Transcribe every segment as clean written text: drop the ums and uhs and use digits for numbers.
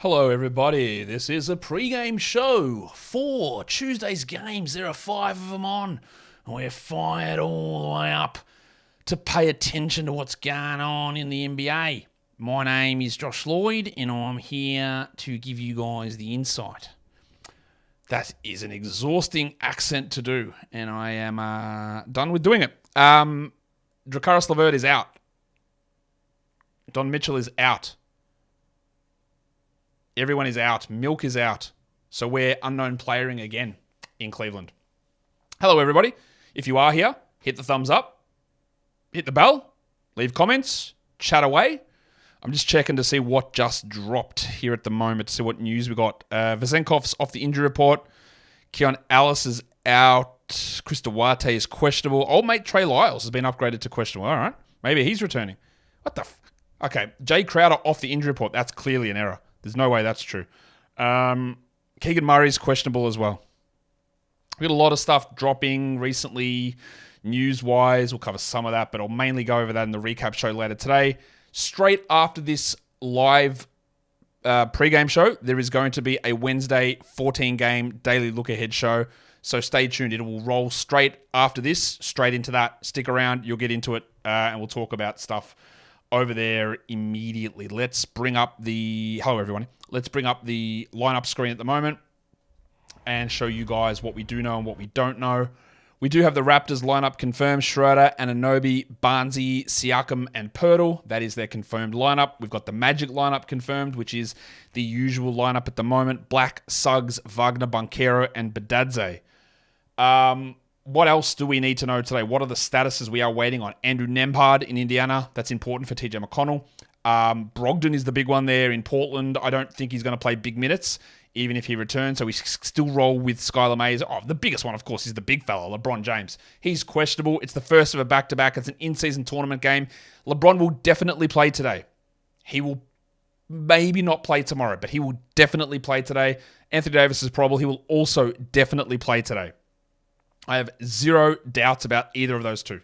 Hello, everybody. This is a pre-game show for Tuesday's games. There are 5 of them on, and we're fired all the way up to pay attention to what's going on in the NBA. My name is Josh Lloyd, and I'm here to give you guys the insight. That is an exhausting accent to do, and I am done with doing it. Dracaris LeVert is out. Don Mitchell is out. Everyone is out. Milk is out. So we're unknown playering again in Cleveland. Hello, everybody. If you are here, hit the thumbs up, hit the bell, leave comments, chat away. I'm just checking to see what just dropped here at the moment, to see what news we got. Vesenkov's off the injury report. Keon Ellis is out. Chris Duarte is questionable. Old mate Trey Lyles has been upgraded to questionable. All right. Maybe he's returning. What the Okay. Jay Crowder off the injury report. That's clearly an error. There's no way that's true. Keegan Murray's questionable as well. We got a lot of stuff dropping recently, news-wise. We'll cover some of that, but I'll mainly go over that in the recap show later today. Straight after this live pre-game show, there is going to be a Wednesday 14-game daily look-ahead show. So stay tuned. It will roll straight after this, straight into that. Stick around. You'll get into it, and we'll talk about stuff over there immediately. Let's bring up the... Hello, everyone. Let's bring up the lineup screen at the moment and show you guys what we do know and what we don't know. We do have the Raptors lineup confirmed. Schroeder, Anunoby, Barnesy, Siakam, and Poeltl. That is their confirmed lineup. We've got the Magic lineup confirmed, which is the usual lineup at the moment. Black, Suggs, Wagner, Banchero, and Badadze. What else do we need to know today? What are the statuses we are waiting on? Andrew Nembhard in Indiana. That's important for TJ McConnell. Brogdon is the big one there in Portland. I don't think he's going to play big minutes, even if he returns. So we still roll with Skylar Mays. Oh, the biggest one, of course, is the big fella, LeBron James. He's questionable. It's the first of a back-to-back. It's an in-season tournament game. LeBron will definitely play today. He will maybe not play tomorrow, but he will definitely play today. Anthony Davis is probable. He will also definitely play today. I have zero doubts about either of those two.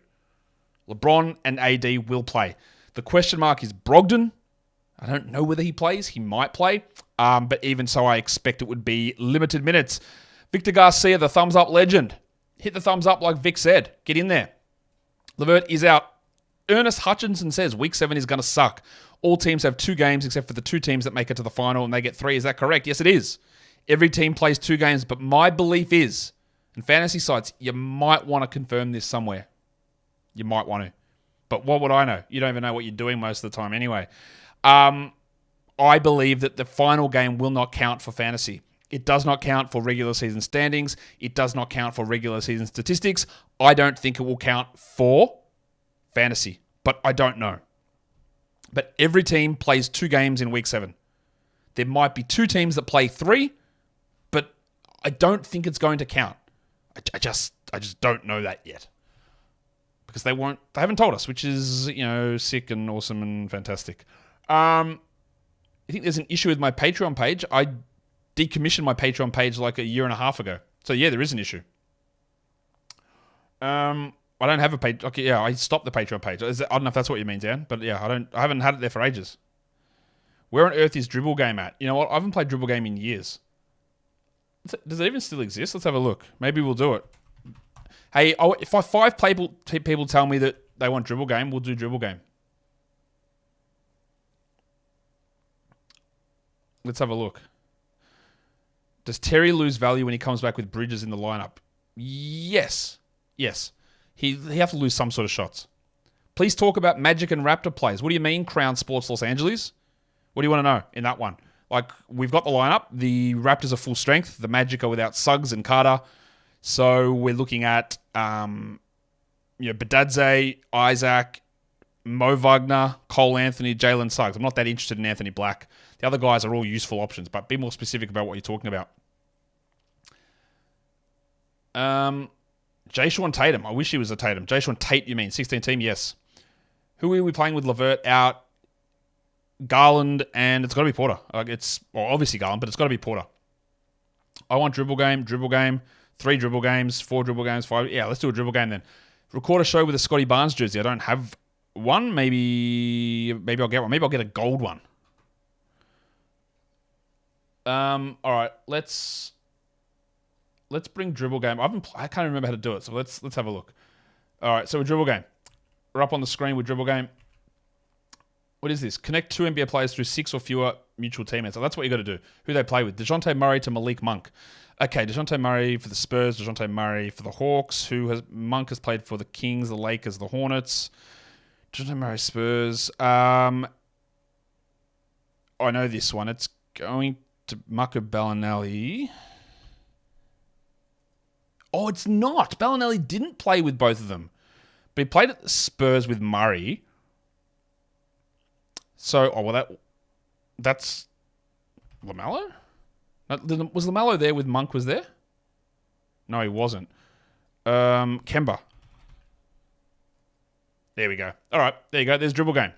LeBron and AD will play. The question mark is Brogdon. I don't know whether he plays. He might play. But even so, I expect it would be limited minutes. Victor Garcia, the thumbs up legend. Hit the thumbs up like Vic said. Get in there. LeVert is out. Ernest Hutchinson says Week 7 is going to suck. All teams have 2 games except for the 2 teams that make it to the final and they get 3. Is that correct? Yes, it is. Every team plays 2 games, but my belief is, in fantasy sites, you might want to confirm this somewhere. You might want to. But what would I know? You don't even know what you're doing most of the time anyway. I believe that the final game will not count for fantasy. It does not count for regular season standings. It does not count for regular season statistics. I don't think it will count for fantasy, but I don't know. But every team plays 2 games in Week 7. There might be 2 teams that play 3, but I don't think it's going to count. I just don't know that yet. Because they haven't told us, which is, sick and awesome and fantastic. I think there's an issue with my Patreon page. I decommissioned my Patreon page like a year and a half ago. So yeah, there is an issue. I don't have a page. Okay, yeah, I stopped the Patreon page. I don't know if that's what you mean, Dan, but yeah, I haven't had it there for ages. Where on earth is Dribble Game at? You know what? I haven't played Dribble Game in years. Does it even still exist? Let's have a look. Maybe we'll do it. Hey, if 5 people tell me that they want Dribble Game, we'll do Dribble Game. Let's have a look. Does Terry lose value when he comes back with Bridges in the lineup? Yes. He have to lose some sort of shots. Please talk about Magic and Raptor plays. What do you mean, Crown Sports Los Angeles? What do you want to know in that one? Like, we've got the lineup. The Raptors are full strength. The Magic are without Suggs and Carter. So we're looking at Badadze, Isaac, Mo Wagner, Cole Anthony, Jalen Suggs. I'm not that interested in Anthony Black. The other guys are all useful options, but be more specific about what you're talking about. Jayshawn Tatum. I wish he was a Tatum. Jayshawn Tate, you mean? 16 team? Yes. Who are we playing with? LeVert out. Garland, and it's got to be Porter. Obviously Garland, but it's got to be Porter. I want Dribble Game. 3 Dribble Games, 4 Dribble Games, 5. Yeah, let's do a Dribble Game then. Record a show with a Scotty Barnes jersey. I don't have one. Maybe I'll get one. Maybe I'll get a gold one. All right, let's bring Dribble Game. I can't remember how to do it, so let's have a look. All right, so with Dribble Game, we're up on the screen with Dribble Game. What is this? Connect 2 NBA players through 6 or fewer mutual teammates. So that's what you got to do. Who they play with? DeJounte Murray to Malik Monk. Okay, DeJounte Murray for the Spurs. DeJounte Murray for the Hawks. Monk has played for the Kings, the Lakers, the Hornets. DeJounte Murray Spurs. I know this one. It's going to Marco Bellinelli. Oh, it's not. Bellinelli didn't play with both of them. But he played at the Spurs with Murray. So, that's LaMelo? Was LaMelo there with Monk was there? No, he wasn't. Kemba. There we go. All right, there you go. There's Dribble Game.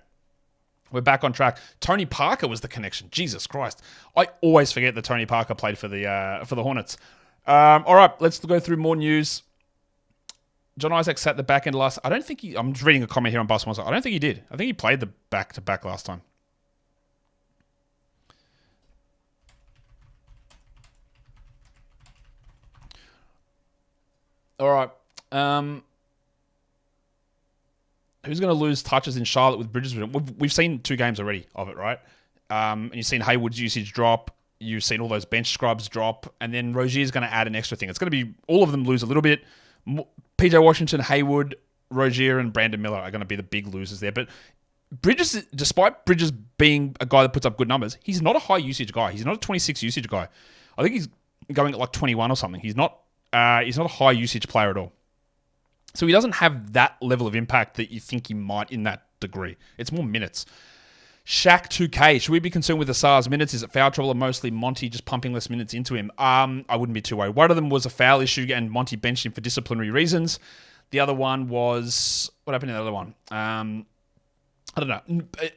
We're back on track. Tony Parker was the connection. Jesus Christ. I always forget that Tony Parker played for the Hornets. All right, let's go through more news. John Isaac sat the back end last. I'm just reading a comment here on Basketball. I don't think he did. I think he played the back-to-back last time. All right. Who's going to lose touches in Charlotte with Bridges? We've seen 2 games already of it, right? And you've seen Hayward's usage drop. You've seen all those bench scrubs drop. And then Rozier's going to add an extra thing. It's going to be all of them lose a little bit. PJ Washington, Hayward, Rozier, and Brandon Miller are going to be the big losers there. But Bridges, despite Bridges being a guy that puts up good numbers, he's not a high usage guy. He's not a 26 usage guy. I think he's going at like 21 or something. He's not a high usage player at all. So he doesn't have that level of impact that you think he might in that degree. It's more minutes. Shaq 2K. Should we be concerned with Asar's minutes? Is it foul trouble or mostly Monty just pumping less minutes into him? I wouldn't be too worried. One of them was a foul issue and Monty benched him for disciplinary reasons. The other one was... What happened to the other one? I don't know.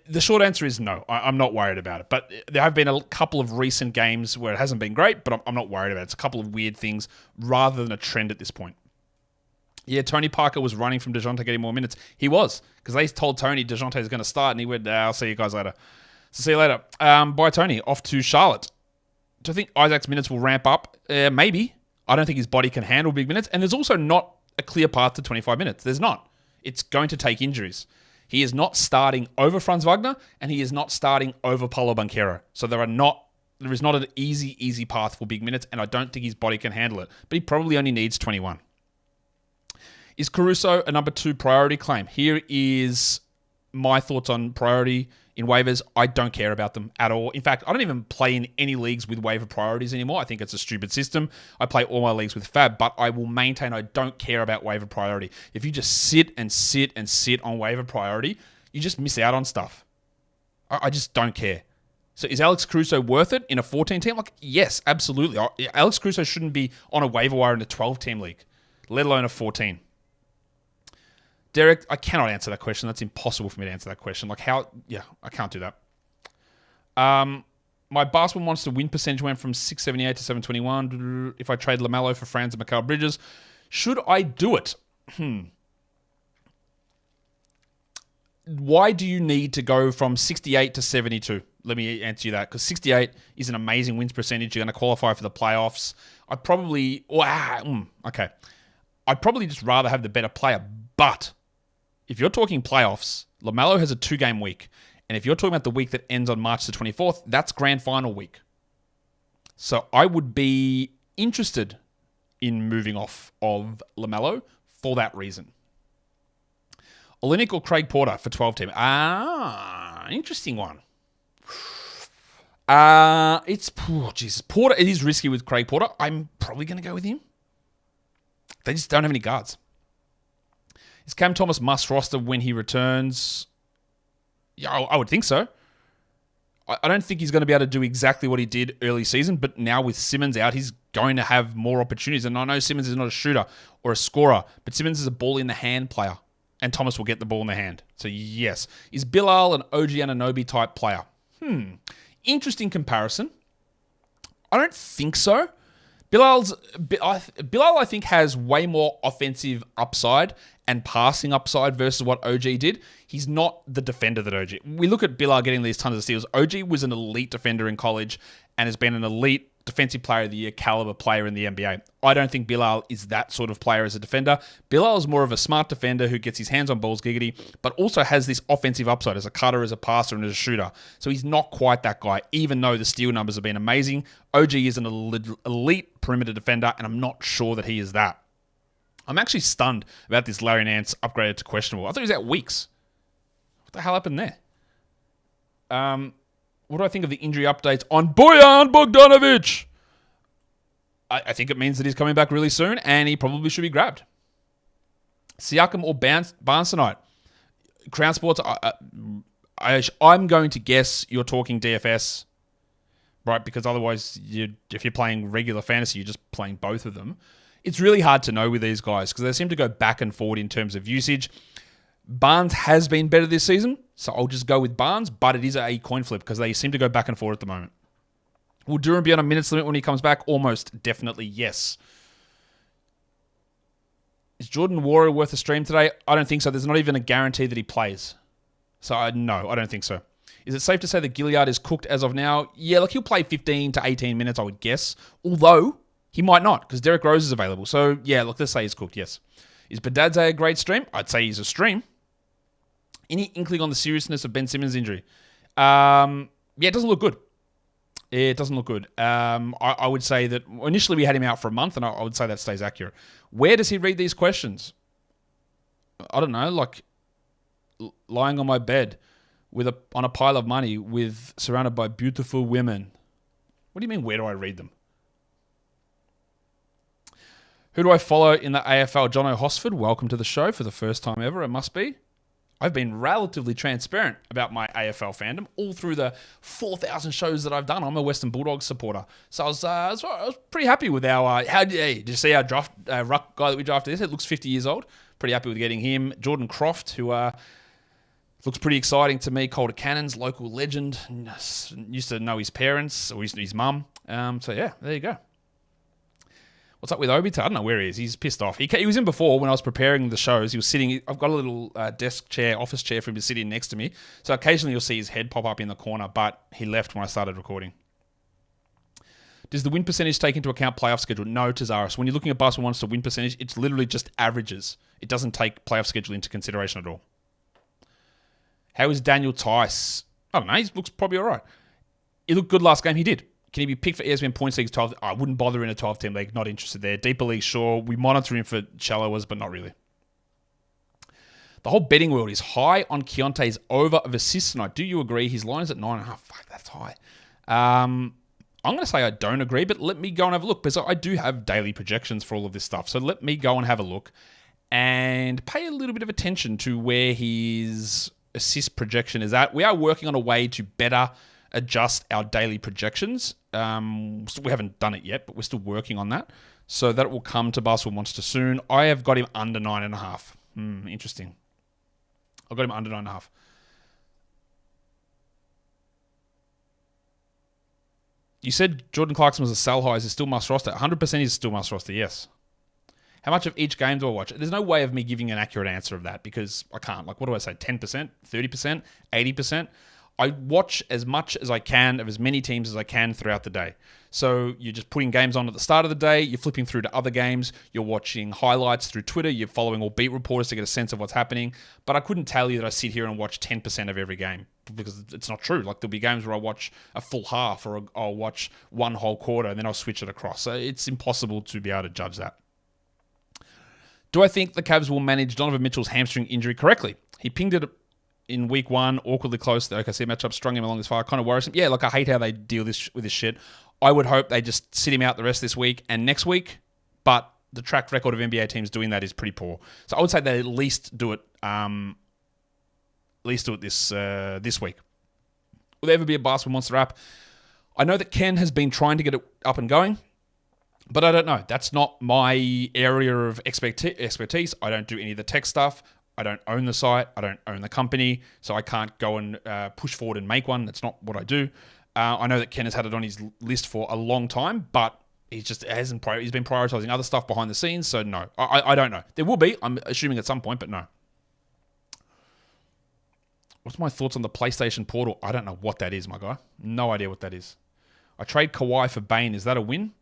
The short answer is no. I'm not worried about it. But there have been a couple of recent games where it hasn't been great, but I'm not worried about it. It's a couple of weird things rather than a trend at this point. Yeah, Tony Parker was running from DeJounte getting more minutes. He was, because they told Tony DeJounte is going to start, and he went, I'll see you guys later. So see you later. Bye, Tony. Off to Charlotte. Do you think Isaac's minutes will ramp up? Maybe. I don't think his body can handle big minutes, and there's also not a clear path to 25 minutes. There's not. It's going to take injuries. He is not starting over Franz Wagner, and he is not starting over Paulo Banchero. So there is not an easy path for big minutes, and I don't think his body can handle it. But he probably only needs 21. Is Caruso a number 2 priority claim? Here is my thoughts on priority in waivers. I don't care about them at all. In fact, I don't even play in any leagues with waiver priorities anymore. I think it's a stupid system. I play all my leagues with Fab, but I will maintain I don't care about waiver priority. If you just sit on waiver priority, you just miss out on stuff. I just don't care. So is Alex Caruso worth it in a 14 team? Yes, absolutely. Alex Caruso shouldn't be on a waiver wire in a 12 team league, let alone a 14. Derek, I cannot answer that question. That's impossible for me to answer that question. I can't do that. My basketball monster win percentage went from 678 to 721. If I trade LaMelo for Franz and Mikal Bridges, should I do it? Why do you need to go from 68 to 72? Let me answer you that, because 68 is an amazing wins percentage. You're going to qualify for the playoffs. I'd probably just rather have the better player, but if you're talking playoffs, LaMelo has a 2-game week. And if you're talking about the week that ends on March the 24th, that's grand final week. So I would be interested in moving off of LaMelo for that reason. Olynyk or Craig Porter for 12 team? Interesting one. Porter, it is risky with Craig Porter. I'm probably going to go with him. They just don't have any guards. Is Cam Thomas must roster when he returns? Yeah, I would think so. I don't think he's going to be able to do exactly what he did early season, but now with Simmons out, he's going to have more opportunities. And I know Simmons is not a shooter or a scorer, but Simmons is a ball-in-the-hand player, and Thomas will get the ball in the hand. So yes. Is Bilal an OG Anunoby type player? Interesting comparison. I don't think so, Bilal, I think, has way more offensive upside and passing upside versus what OG did. He's not the defender that OG. We look at Bilal getting these tons of steals. OG was an elite defender in college and has been an elite defensive player of the year caliber player in the NBA. I don't think Bilal is that sort of player as a defender. Bilal is more of a smart defender who gets his hands on balls giggity, but also has this offensive upside as a cutter, as a passer, and as a shooter. So he's not quite that guy, even though the steal numbers have been amazing. OG is an elite perimeter defender, and I'm not sure that he is that. I'm actually stunned about this Larry Nance upgraded to questionable. I thought he was out weeks. What the hell happened there? What do I think of the injury updates on Bojan Bogdanovic? I think it means that he's coming back really soon, and he probably should be grabbed. Siakam or Barnes tonight? Crown Sports, I'm going to guess you're talking DFS, right? Because otherwise, if you're playing regular fantasy, you're just playing both of them. It's really hard to know with these guys because they seem to go back and forward in terms of usage. Barnes has been better this season, so I'll just go with Barnes, but it is a coin flip because they seem to go back and forward at the moment. Will Duran be on a minutes limit when he comes back? Almost definitely yes. Is Jordan Warrior worth a stream today? I don't think so. There's not even a guarantee that he plays. So no, I don't think so. Is it safe to say that Gilead is cooked as of now? Yeah, he'll play 15 to 18 minutes, I would guess. Although, he might not because Derrick Rose is available. So yeah, let's say he's cooked, yes. Is Badadze a great stream? I'd say he's a stream. Any inkling on the seriousness of Ben Simmons' injury? Yeah, it doesn't look good. It doesn't look good. I would say that initially we had him out for a month, and I would say that stays accurate. Where does he read these questions? I don't know, like lying on my bed on a pile of money surrounded by beautiful women. What do you mean, where do I read them? Who do I follow in the AFL? John O'Hosford, welcome to the show for the first time ever, it must be. I've been relatively transparent about my AFL fandom all through the 4,000 shows that I've done. I'm a Western Bulldogs supporter. So I was pretty happy with our... did you see our ruck guy that we drafted? It looks 50 years old. Pretty happy with getting him. Jordan Croft, who looks pretty exciting to me. Calder Cannons, local legend. Used to know his parents, or his mum. So yeah, there you go. What's up with Obita? I don't know where he is. He's pissed off. He was in before when I was preparing the shows. He was sitting... I've got a little desk chair, office chair for him to sit in next to me. So occasionally you'll see his head pop up in the corner, but he left when I started recording. Does the win percentage take into account playoff schedule? No, Tazaris. When you're looking at Basketball Monster win percentage, it's literally just averages. It doesn't take playoff schedule into consideration at all. How is Daniel Tice? I don't know. He looks probably all right. He looked good last game. He did. Can he be picked for ESPN Points League 12? I wouldn't bother in a 12-team league. Not interested there. Deeper league, sure. We monitor him for shallowers, but not really. The whole betting world is high on Keontae's over of assists tonight. Do you agree? His line is at 9.5. Fuck, that's high. I'm going to say I don't agree, but let me go and have a look because I do have daily projections for all of this stuff. So let me go and have a look and pay a little bit of attention to where his assist projection is at. We are working on a way to better adjust our daily projections. We haven't done it yet, but we're still working on that. So that will come to Basketball Monster soon. I have got him under 9.5. Interesting. I've got him under 9.5. You said Jordan Clarkson was a sell high. Is it still must roster? 100% is still must roster, yes. How much of each game do I watch? There's no way of me giving an accurate answer of that because I can't. Like, what do I say? 10%? 30%? 80%? I watch as much as I can of as many teams as I can throughout the day. So you're just putting games on at the start of the day, you're flipping through to other games, you're watching highlights through Twitter, you're following all beat reporters to get a sense of what's happening. But I couldn't tell you that I sit here and watch 10% of every game because it's not true. Like there'll be games where I watch a full half or I'll watch one whole quarter and then I'll switch it across. So it's impossible to be able to judge that. Do I think the Cavs will manage Donovan Mitchell's hamstring injury correctly? He pinged it in week one, awkwardly close to the OKC matchup, strung him along this far, kind of worrisome. Yeah, like I hate how they deal with this shit. I would hope they just sit him out the rest of this week and next week, but the track record of NBA teams doing that is pretty poor. So I would say they at least do it this week. Will there ever be a Basketball Monster app? I know that Ken has been trying to get it up and going, but I don't know. That's not my area of expertise. I don't do any of the tech stuff. I don't own the site. I don't own the company. So I can't go and push forward and make one. That's not what I do. I know that Ken has had it on his list for a long time, but He just hasn't. He's been prioritizing other stuff behind the scenes. So no, I don't know. There will be. I'm assuming at some point, but no. What's my thoughts on the PlayStation Portal? I don't know what that is, my guy. No idea what that is. I trade Kawhi for Bane. Is that a win?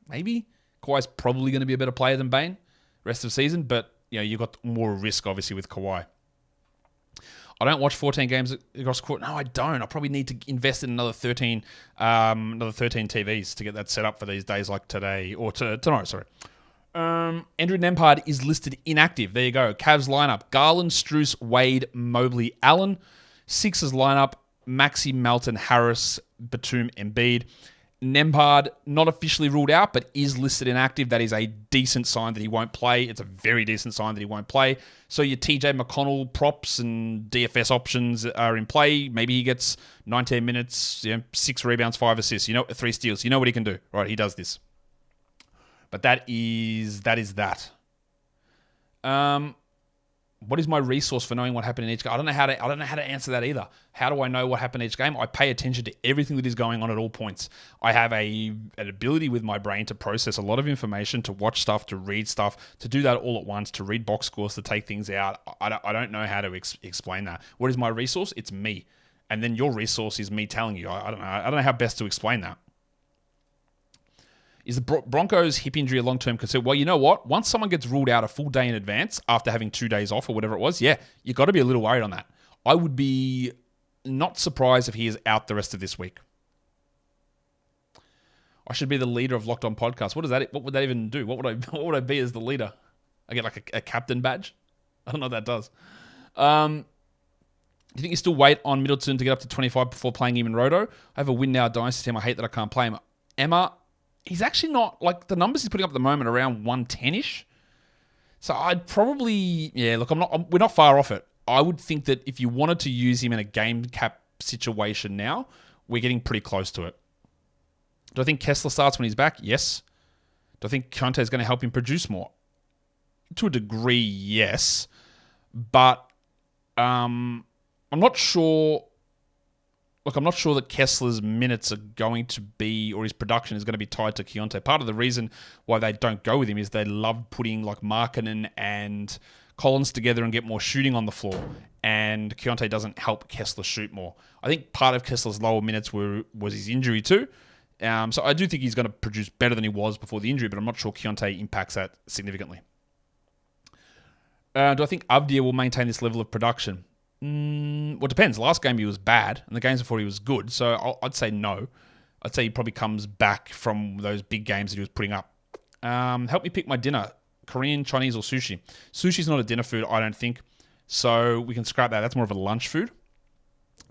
Maybe. Kawhi's probably going to be a better player than Bane rest of the season, but you've got more risk, obviously, with Kawhi. I don't watch 14 games across court. No, I don't. I probably need to invest in another 13 TVs to get that set up for these days like today, or tomorrow, sorry. Andrew Nembhard is listed inactive. There you go. Cavs lineup: Garland, Strus, Wade, Mobley, Allen. Sixers lineup: Maxey, Melton, Harris, Batum, Embiid. Nembhard not officially ruled out, but is listed inactive. That is a decent sign that he won't play. It's a very decent sign that he won't play. So your TJ McConnell props and DFS options are in play. Maybe he gets 19 minutes, 6 rebounds, 5 assists, 3 steals. You know what he can do, right? He does this. But that is that. What is my resource for knowing what happened in each game? I don't know how to answer that either. How do I know what happened in each game? I pay attention to everything that is going on at all points. I have an ability with my brain to process a lot of information, to watch stuff, to read stuff, to do that all at once, to read box scores, to take things out. I don't know how to explain that. What is my resource? It's me. And then your resource is me telling you. I don't know how best to explain that. Is the Broncos' hip injury a long-term concern? Well, you know what? Once someone gets ruled out a full day in advance after having 2 days off or whatever it was, you got to be a little worried on that. I would be not surprised if he is out the rest of this week. I should be the leader of Locked On Podcast. What would that even do? What would I be as the leader? I get like a captain badge? I don't know what that does. Do you think you still wait on Middleton to get up to 25 before playing him in Roto? I have a win now dynasty team. I hate that I can't play him. Emma, he's actually not, like, the numbers he's putting up at the moment around 110-ish. So I'd probably, we're not far off it. I would think that if you wanted to use him in a game cap situation now, we're getting pretty close to it. Do I think Kessler starts when he's back? Yes. Do I think Conte is going to help him produce more? To a degree, yes. But I'm not sure. Look, I'm not sure that Kessler's minutes are going to be, or his production is going to be tied to Keontae. Part of the reason why they don't go with him is they love putting like Markkanen and Collins together and get more shooting on the floor. And Keontae doesn't help Kessler shoot more. I think part of Kessler's lower minutes was his injury too. So I do think he's going to produce better than he was before the injury, but I'm not sure Keontae impacts that significantly. Do I think Avdia will maintain this level of production? Well, it depends. Last game he was bad, and the games before he was good. So I'd say no. I'd say he probably comes back from those big games that he was putting up. Help me pick my dinner. Korean, Chinese, or sushi? Sushi's not a dinner food, I don't think. So we can scrap that. That's more of a lunch food.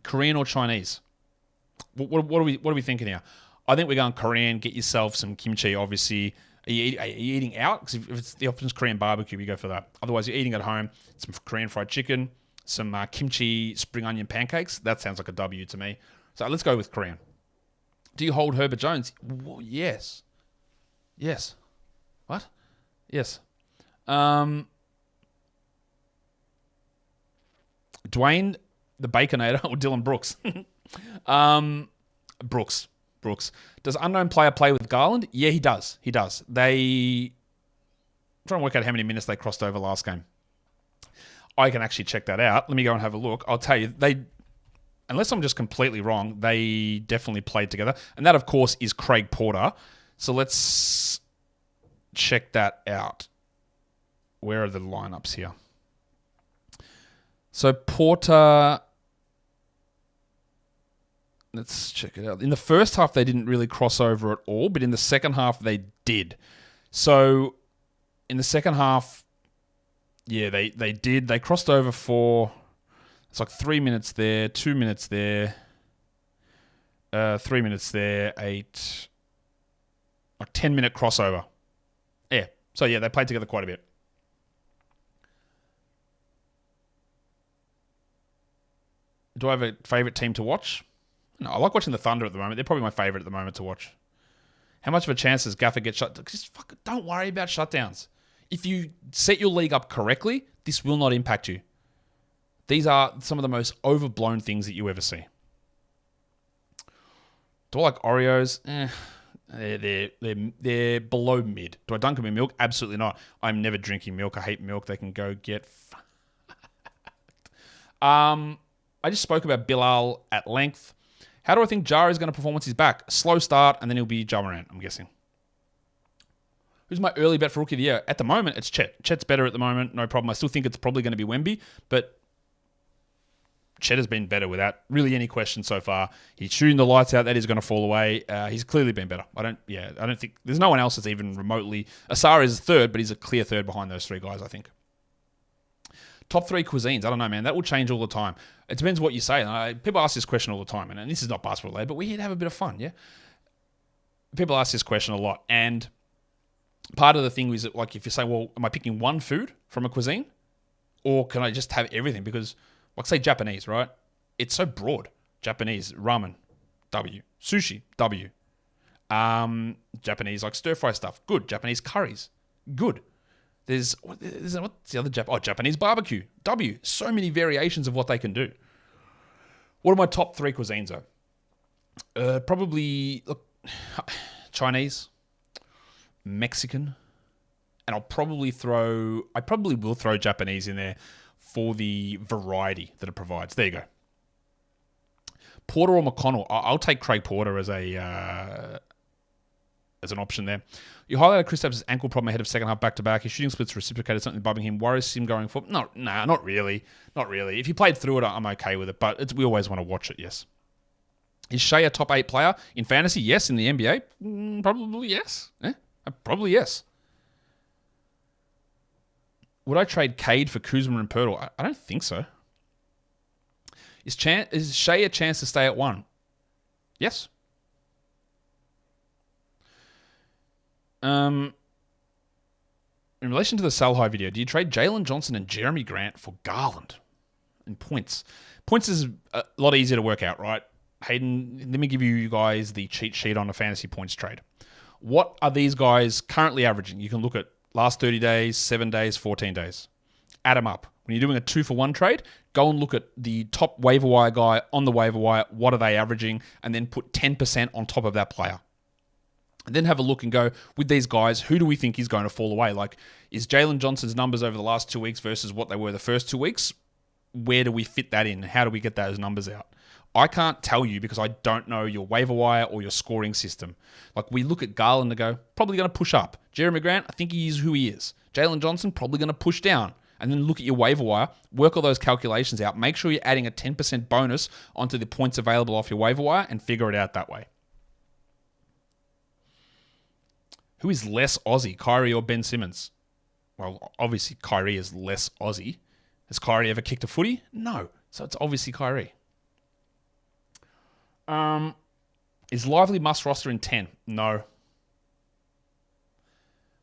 Korean or Chinese? What are we thinking here? I think we're going Korean. Get yourself some kimchi, obviously. Are you eating out? Because if it's the option's Korean barbecue, we go for that. Otherwise, you're eating at home. Some Korean fried chicken. Some kimchi spring onion pancakes. That sounds like a W to me. So let's go with Korean. Do you hold Herbert Jones? Well, yes. Yes. What? Yes. Dwayne, the Baconator, or Dylan Brooks? Brooks. Does unknown player play with Garland? Yeah, he does. I'm trying to work out how many minutes they crossed over last game. I can actually check that out. Let me go and have a look. I'll tell you, unless I'm just completely wrong, they definitely played together. And that, of course, is Craig Porter. So let's check that out. Where are the lineups here? So Porter, let's check it out. In the first half, they didn't really cross over at all, but in the second half, they did. So in the second half, yeah, they did. They crossed over for, it's like 3 minutes there, 2 minutes there, 3 minutes there, 8, like 10-minute crossover. Yeah. So yeah, they played together quite a bit. Do I have a favorite team to watch? No, I like watching the Thunder at the moment. They're probably my favorite at the moment to watch. How much of a chance does Gaffer get shut? Just don't worry about shutdowns. If you set your league up correctly, this will not impact you. These are some of the most overblown things that you ever see. Do I like Oreos? They're below mid. Do I dunk them in milk? Absolutely not. I'm never drinking milk. I hate milk. They can go get I just spoke about Bilal at length. How do I think Jara is going to perform once he's back? Slow start, and then he'll be Ja Morant, I'm guessing. Who's my early bet for Rookie of the Year? At the moment, it's Chet. Chet's better at the moment, no problem. I still think it's probably going to be Wemby, but Chet has been better without really any question so far. He's shooting the lights out. That is going to fall away. He's clearly been better. I don't think there's no one else that's even remotely. Asara is third, but he's a clear third behind those three guys, I think. Top 3 cuisines. I don't know, man. That will change all the time. It depends what you say. People ask this question all the time, and this is not basketball related, but we're here to have a bit of fun, yeah? People ask this question a lot, and part of the thing is that, like, if you say, well, am I picking one food from a cuisine, or can I just have everything? Because, like, say Japanese, right? It's so broad. Japanese, ramen, W. Sushi, W. Japanese, like, stir-fry stuff, good. Japanese curries, good. What's the other Japanese barbecue, W. So many variations of what they can do. What are my top 3 cuisines, though? Probably, look, Chinese, Mexican, and I probably will throw Japanese in there for the variety that it provides. There you go. Porter or McConnell? I'll take Craig Porter as an option there. You highlighted Kristaps' ankle problem ahead of second half back-to-back. His shooting splits reciprocated, something bubbling him. Worries him going forward? No, not really. Not really. If he played through it, I'm okay with it, but we always want to watch it, yes. Is Shea a top 8 player in fantasy? Yes. In the NBA? Probably yes. Probably yes. Would I trade Cade for Kuzma and Pirtle? I don't think so. Is Shea a chance to stay at 1? Yes. In relation to the sell high video, do you trade Jalen Johnson and Jeremy Grant for Garland and points? Points is a lot easier to work out, right? Hayden, let me give you guys the cheat sheet on a fantasy points trade. What are these guys currently averaging? You can look at last 30 days, 7 days, 14 days. Add them up. When you're doing a 2-for-1 trade, go and look at the top waiver wire guy on the waiver wire. What are they averaging? And then put 10% on top of that player. And then have a look and go, with these guys, who do we think is going to fall away? Like, is Jalen Johnson's numbers over the last 2 weeks versus what they were the first 2 weeks? Where do we fit that in? How do we get those numbers out? I can't tell you because I don't know your waiver wire or your scoring system. Like, we look at Garland and go, probably going to push up. Jeremy Grant, I think he is who he is. Jalen Johnson, probably going to push down. And then look at your waiver wire, work all those calculations out. Make sure you're adding a 10% bonus onto the points available off your waiver wire and figure it out that way. Who is less Aussie, Kyrie or Ben Simmons? Well, obviously Kyrie is less Aussie. Has Kyrie ever kicked a footy? No. So it's obviously Kyrie. Is Lively must roster in 10? No.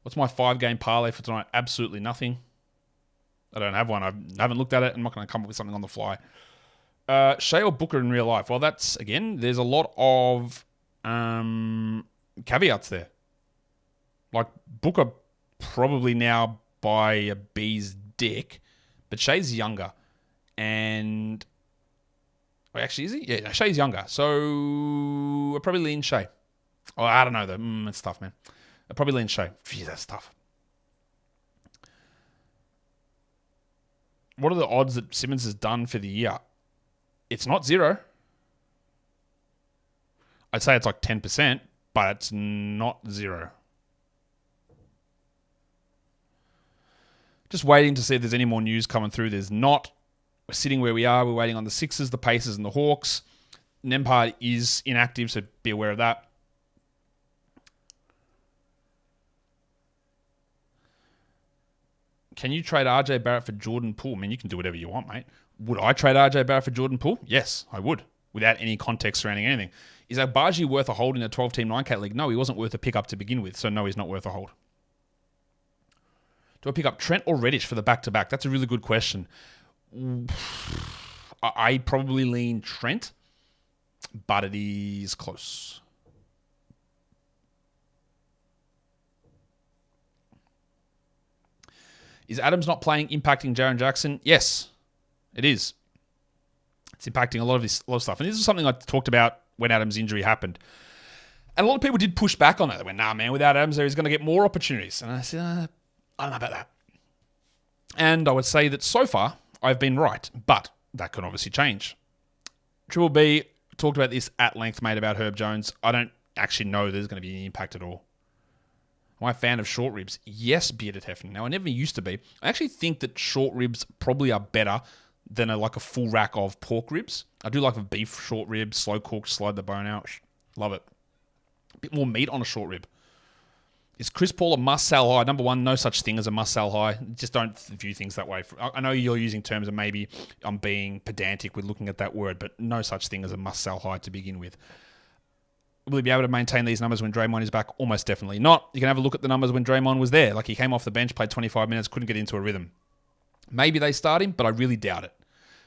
What's my 5-game parlay for tonight? Absolutely nothing. I don't have one. I haven't looked at it. I'm not going to come up with something on the fly. Shea or Booker in real life? Well, that's, again, there's a lot of caveats there. Like, Booker probably now by a bee's dick, but Shea's younger. And... Wait, actually, is he? Yeah, no, Shea's younger. So, I'll probably lean Shea. Oh, I don't know, though. It's tough, man. I'll probably lean Shea. Gee, that's tough. What are the odds that Simmons has done for the year? It's not 0. I'd say it's like 10%, but it's not 0. Just waiting to see if there's any more news coming through. There's not. We're sitting where we are. We're waiting on the Sixers, the Pacers, and the Hawks. Nembhard is inactive, so be aware of that. Can you trade RJ Barrett for Jordan Poole? I mean, you can do whatever you want, mate. Would I trade RJ Barrett for Jordan Poole? Yes, I would, without any context surrounding anything. Is Agbaji worth a hold in a 12-team 9K league? No, he wasn't worth a pickup to begin with, so no, he's not worth a hold. Do I pick up Trent or Reddish for the back-to-back? That's a really good question. I probably lean Trent, but it is close. Is Adams not playing impacting Jaren Jackson? Yes, it is. It's impacting a lot of stuff. And this is something I talked about when Adams' injury happened. And a lot of people did push back on that. They went, nah, man, without Adams there, he's going to get more opportunities. And I said, I don't know about that. And I would say that so far, I've been right. But that can obviously change. Triple B talked about this at length, mate, about Herb Jones. I don't actually know there's going to be any impact at all. Am I a fan of short ribs? Yes, Bearded Heffernan. Now, I never used to be. I actually think that short ribs probably are better than a full rack of pork ribs. I do like a beef short rib, slow cooked, slide the bone out. Love it. A bit more meat on a short rib. Is Chris Paul a must-sell high? Number one, no such thing as a must-sell high. Just don't view things that way. I know you're using terms and maybe I'm being pedantic with looking at that word, but no such thing as a must-sell high to begin with. Will he be able to maintain these numbers when Draymond is back? Almost definitely not. You can have a look at the numbers when Draymond was there. He came off the bench, played 25 minutes, couldn't get into a rhythm. Maybe they start him, but I really doubt it.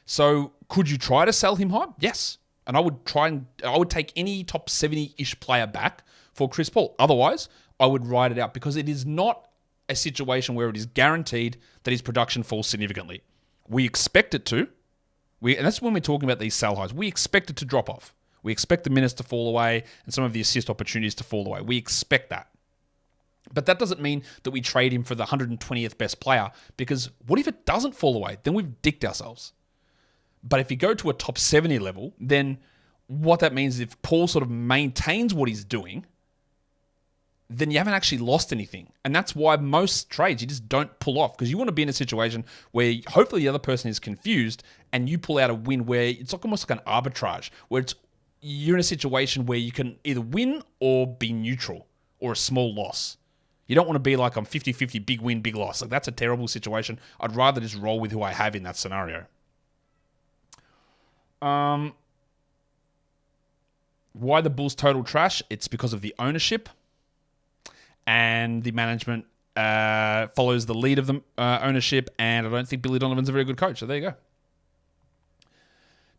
So could you try to sell him high? Yes. And I would take any top 70-ish player back for Chris Paul. Otherwise, I would ride it out because it is not a situation where it is guaranteed that his production falls significantly. We expect it to. And that's when we're talking about these sell highs. We expect it to drop off. We expect the minutes to fall away and some of the assist opportunities to fall away. We expect that. But that doesn't mean that we trade him for the 120th best player, because what if it doesn't fall away? Then we've dicked ourselves. But if you go to a top 70 level, then what that means is if Paul sort of maintains what he's doing, then you haven't actually lost anything. And that's why most trades you just don't pull off, because you want to be in a situation where hopefully the other person is confused and you pull out a win where it's almost like an arbitrage, where you're in a situation where you can either win or be neutral or a small loss. You don't want to be like I'm 50-50, big win, big loss. That's a terrible situation. I'd rather just roll with who I have in that scenario. Why the Bulls total trash? It's because of the ownership, and the management follows the lead of the ownership, and I don't think Billy Donovan's a very good coach. So there you go.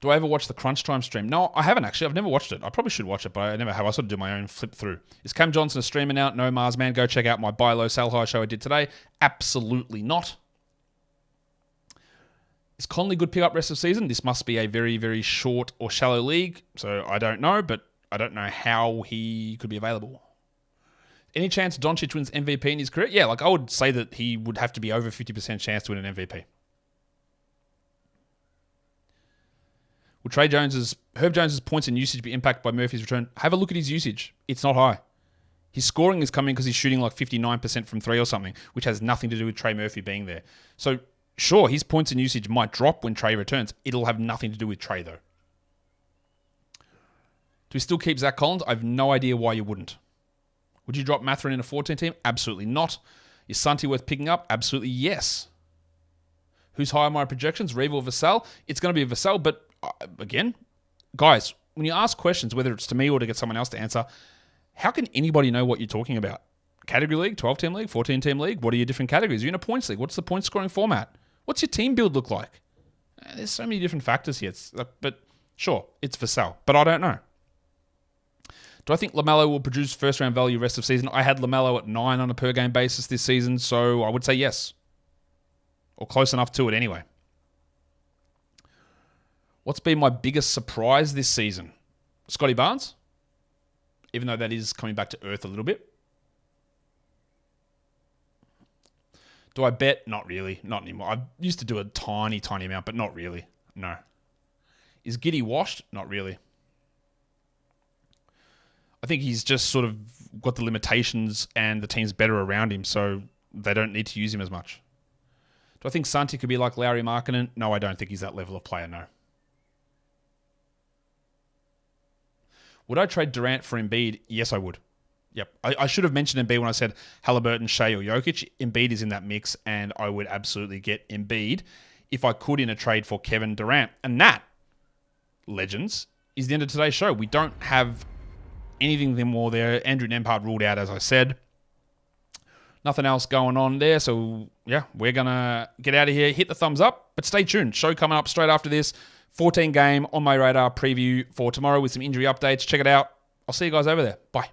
Do I ever watch the Crunch Time stream? No, I haven't actually. I've never watched it. I probably should watch it, but I never have. I sort of do my own flip through. Is Cam Johnson a streamer now? No, Mars man. Go check out my buy low, sell high show I did today. Absolutely not. Is Conley good pick up rest of season? This must be a very, very short or shallow league, so I don't know, but I don't know how he could be available. Any chance Doncic wins MVP in his career? Yeah, I would say that he would have to be over 50% chance to win an MVP. Will Herb Jones's points and usage be impacted by Murphy's return? Have a look at his usage. It's not high. His scoring is coming because he's shooting 59% from three or something, which has nothing to do with Trey Murphy being there. So, sure, his points and usage might drop when Trey returns. It'll have nothing to do with Trey, though. Do we still keep Zach Collins? I have no idea why you wouldn't. Would you drop Mathurin in a 14 team? Absolutely not. Is Santi worth picking up? Absolutely yes. Who's higher on my projections? Reeve or Vassell? It's going to be Vassell, but again, guys, when you ask questions, whether it's to me or to get someone else to answer, how can anybody know what you're talking about? Category league, 12-team league, 14-team league? What are your different categories? Are you in a points league? What's the point scoring format? What's your team build look like? There's so many different factors here. But sure, it's Vassell, but I don't know. Do I think LaMelo will produce first-round value rest of season? I had LaMelo at 9 on a per-game basis this season, so I would say yes. Or close enough to it anyway. What's been my biggest surprise this season? Scotty Barnes, even though that is coming back to earth a little bit. Do I bet? Not really. Not anymore. I used to do a tiny, tiny amount, but not really. No. Is Giddey washed? Not really. I think he's just sort of got the limitations and the team's better around him, so they don't need to use him as much. Do I think Santi could be like Lauri Markkanen? No, I don't think he's that level of player, no. Would I trade Durant for Embiid? Yes, I would. Yep. I should have mentioned Embiid when I said Halliburton, Shea, or Jokic. Embiid is in that mix, and I would absolutely get Embiid if I could in a trade for Kevin Durant. And that, legends, is the end of today's show. We don't have anything more there. Andrew Nembhard ruled out, as I said. Nothing else going on there. So, yeah, we're going to get out of here. Hit the thumbs up, but stay tuned. Show coming up straight after this. 14 game on my radar preview for tomorrow with some injury updates. Check it out. I'll see you guys over there. Bye.